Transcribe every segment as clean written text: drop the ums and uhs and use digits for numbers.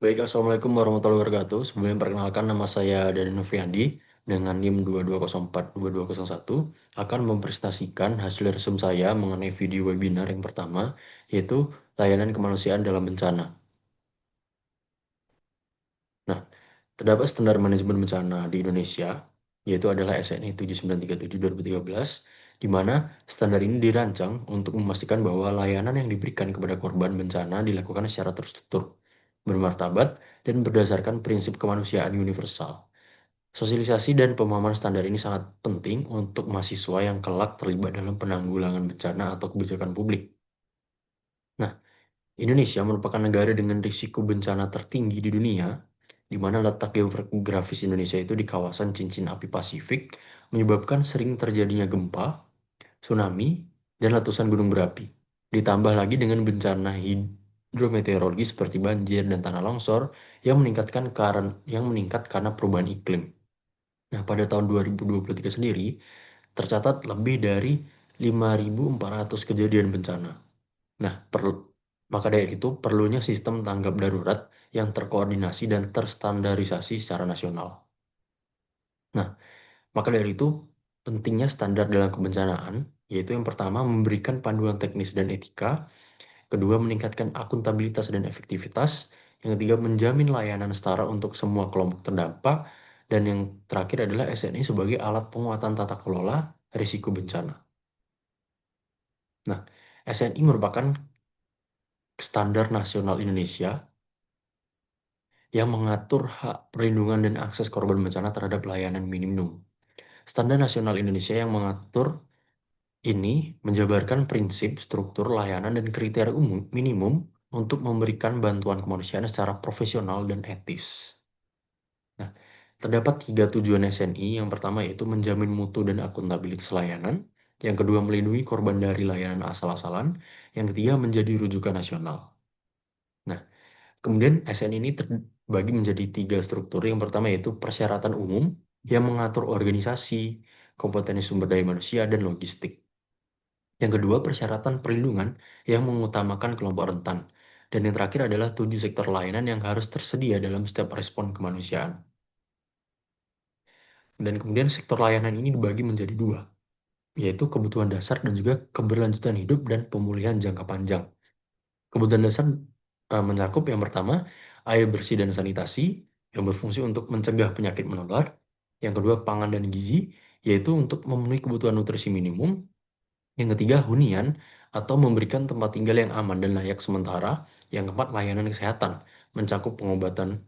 Baik, Assalamualaikum warahmatullahi wabarakatuh. Sebelumnya perkenalkan nama saya Dani Novriandi dengan NIM 22042201 akan mempresentasikan hasil resume saya mengenai video webinar yang pertama, yaitu layanan kemanusiaan dalam bencana. Nah, terdapat standar manajemen bencana di Indonesia, yaitu adalah SNI 7937/2013, di mana standar ini dirancang untuk memastikan bahwa layanan yang diberikan kepada korban bencana dilakukan secara terstruktur, bermartabat, dan berdasarkan prinsip kemanusiaan universal. Sosialisasi dan pemahaman standar ini sangat penting untuk mahasiswa yang kelak terlibat dalam penanggulangan bencana atau kebijakan publik. Nah, Indonesia merupakan negara dengan risiko bencana tertinggi di dunia, di mana letak geografis Indonesia itu di kawasan cincin api Pasifik, menyebabkan sering terjadinya gempa, tsunami, dan letusan gunung berapi. Ditambah lagi dengan bencana hidrometeorologi seperti banjir dan tanah longsor yang meningkat karena perubahan iklim. Nah, pada tahun 2023 sendiri, tercatat lebih dari 5.400 kejadian bencana. Nah, maka dari itu perlunya sistem tanggap darurat yang terkoordinasi dan terstandarisasi secara nasional. Nah, maka dari itu pentingnya standar dalam kebencanaan, yaitu yang pertama memberikan panduan teknis dan etika, kedua meningkatkan akuntabilitas dan efektivitas, yang ketiga menjamin layanan setara untuk semua kelompok terdampak, dan yang terakhir adalah SNI sebagai alat penguatan tata kelola risiko bencana. Nah, SNI merupakan standar nasional Indonesia yang mengatur hak perlindungan dan akses korban bencana terhadap layanan minimum. Standar nasional Indonesia yang mengatur ini menjabarkan prinsip, struktur, layanan, dan kriteria umum minimum untuk memberikan bantuan kemanusiaan secara profesional dan etis. Nah, terdapat 3 tujuan SNI. Yang pertama yaitu menjamin mutu dan akuntabilitas layanan. Yang kedua melindungi korban dari layanan asal-asalan. Yang ketiga menjadi rujukan nasional. Nah, kemudian SN ini terbagi menjadi 3 struktur. Yang pertama yaitu persyaratan umum yang mengatur organisasi, kompetensi sumber daya manusia, dan logistik. Yang kedua, persyaratan perlindungan yang mengutamakan kelompok rentan. Dan yang terakhir adalah 7 sektor layanan yang harus tersedia dalam setiap respon kemanusiaan. Dan kemudian sektor layanan ini dibagi menjadi 2, yaitu kebutuhan dasar dan juga keberlanjutan hidup dan pemulihan jangka panjang. Kebutuhan dasar mencakup yang pertama, air bersih dan sanitasi yang berfungsi untuk mencegah penyakit menular. Yang kedua, pangan dan gizi, yaitu untuk memenuhi kebutuhan nutrisi minimum. Yang ketiga, hunian atau memberikan tempat tinggal yang aman dan layak sementara. Yang keempat, layanan kesehatan, mencakup pengobatan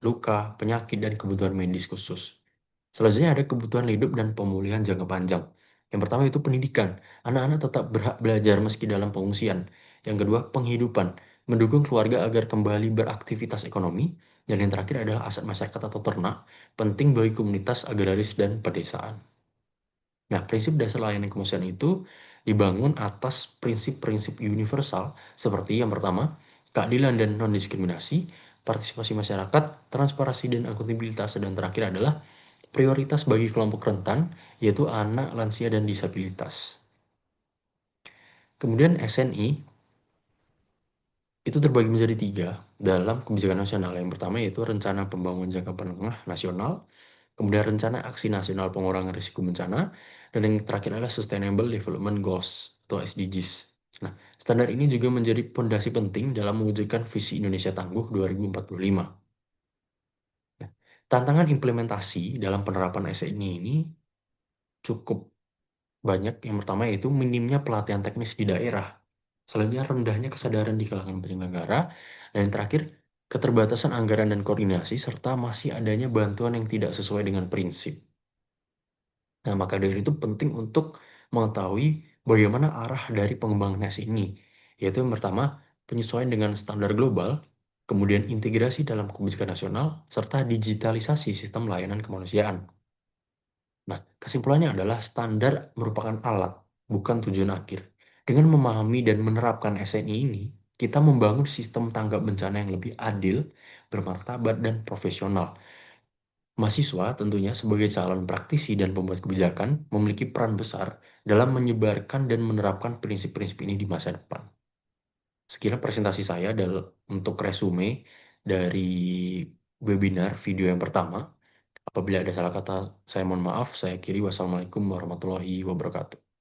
luka, penyakit, dan kebutuhan medis khusus. Selanjutnya ada kebutuhan hidup dan pemulihan jangka panjang. Yang pertama itu pendidikan. Anak-anak tetap berhak belajar meski dalam pengungsian. Yang kedua, penghidupan. Mendukung keluarga agar kembali beraktivitas ekonomi. Dan yang terakhir adalah aset masyarakat atau ternak, penting bagi komunitas agraris dan pedesaan. Nah, prinsip dasar layanan kemanusiaan itu dibangun atas prinsip-prinsip universal seperti yang pertama, keadilan dan non-diskriminasi, partisipasi masyarakat, transparansi dan akuntabilitas, dan terakhir adalah prioritas bagi kelompok rentan, yaitu anak, lansia, dan disabilitas. Kemudian SNI itu terbagi menjadi 3 dalam kebijakan nasional. Yang pertama yaitu Rencana Pembangunan Jangka Menengah Nasional, kemudian Rencana Aksi Nasional Pengurangan Risiko Bencana, dan yang terakhir adalah Sustainable Development Goals atau SDGs. Nah, standar ini juga menjadi fondasi penting dalam mewujudkan visi Indonesia Tangguh 2045. Nah, tantangan implementasi dalam penerapan SNI ini cukup banyak. Yang pertama yaitu minimnya pelatihan teknis di daerah, selanjutnya rendahnya kesadaran di kalangan penyelenggara, dan yang terakhir keterbatasan anggaran dan koordinasi, serta masih adanya bantuan yang tidak sesuai dengan prinsip. Nah, maka dari itu penting untuk mengetahui bagaimana arah dari pengembangan ini, yaitu yang pertama penyesuaian dengan standar global, kemudian integrasi dalam kebijakan nasional, serta digitalisasi sistem layanan kemanusiaan. Nah, kesimpulannya adalah standar merupakan alat, bukan tujuan akhir. Dengan memahami dan menerapkan SNI ini, kita membangun sistem tanggap bencana yang lebih adil, bermartabat, dan profesional. Mahasiswa tentunya sebagai calon praktisi dan pembuat kebijakan memiliki peran besar dalam menyebarkan dan menerapkan prinsip-prinsip ini di masa depan. Sekian presentasi saya untuk resume dari webinar video yang pertama. Apabila ada salah kata, saya mohon maaf. Saya akhiri. Wassalamualaikum warahmatullahi wabarakatuh.